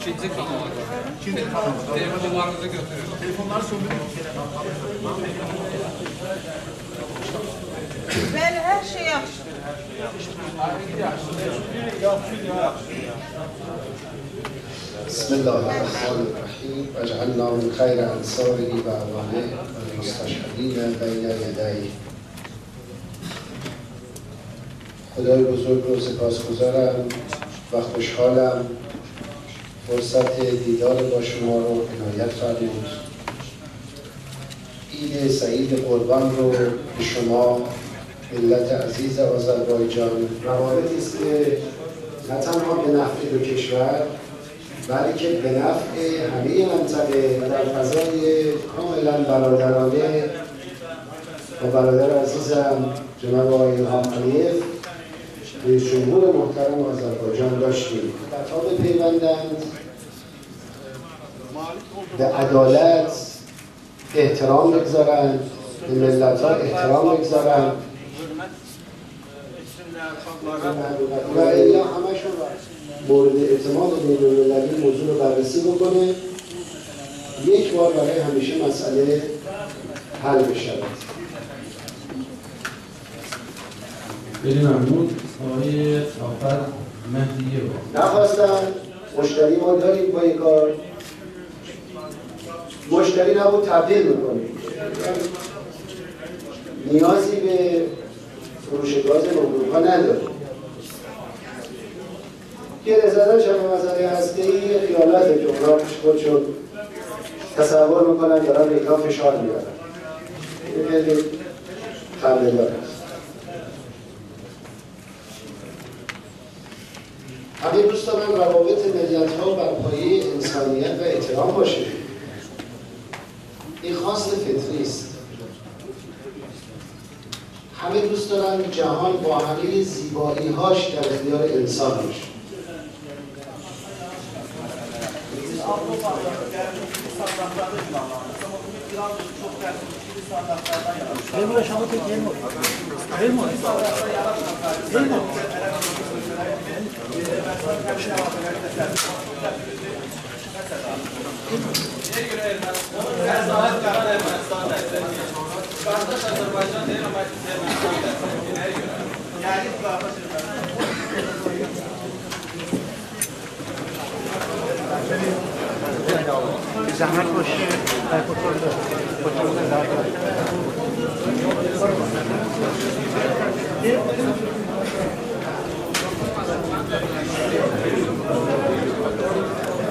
İkinci kanal. Telefonlarınızı götürün. Telefonları söndürün. Bəli, hər şey yaxşı. بسم الله الرحمن الرحیم واجعلنا من خیر انصاره و اعوانه و المستشهدین بین یدیه. خدای بزرگ رو سپاسگزارم و خوشحالم فرصت دیدار با شما رو عنایت فرمود. عید سعید قربان رو به شما ملت عزیز آذربایجان روابطی است که نه تنها به نفع دو کشور بلکه به نفع همه منطقه و در فضای کاملا برادرانه و برادر عزیزم جناب آقای الهام علیف رئیس جمهور محترم آذربایجان داشتیم. خطاب پیوندند به عدالت احترام بگذارند، به ملت ها احترام بگذارند و الا همشون مورد اعتماد بین‌المللی موضوع رو بررسی بکنه، یک بار برای همیشه مسئله حل بشود. خیلی ممنون. آقای آفر مهدیه با نخواستن مشتری ما داریم با این کار، مشتری نبود تبدیل میکنیم. نیازی به فروش گاز نوروها نداریم. یه رضایت شما مسئله هسته‌ای خیالاته که اونا خودشون تصور میکنن دارن ریکا فشار میارن. این خیلی خنده‌دار است. همه دوست دارن روابط ملت‌ها بر پایه انسانیت و احترام باشه. این خواست فطری است. همه دوست دارن جهان با همه زیبایی‌هاش در اختیار انسان باشه. زحمت باشی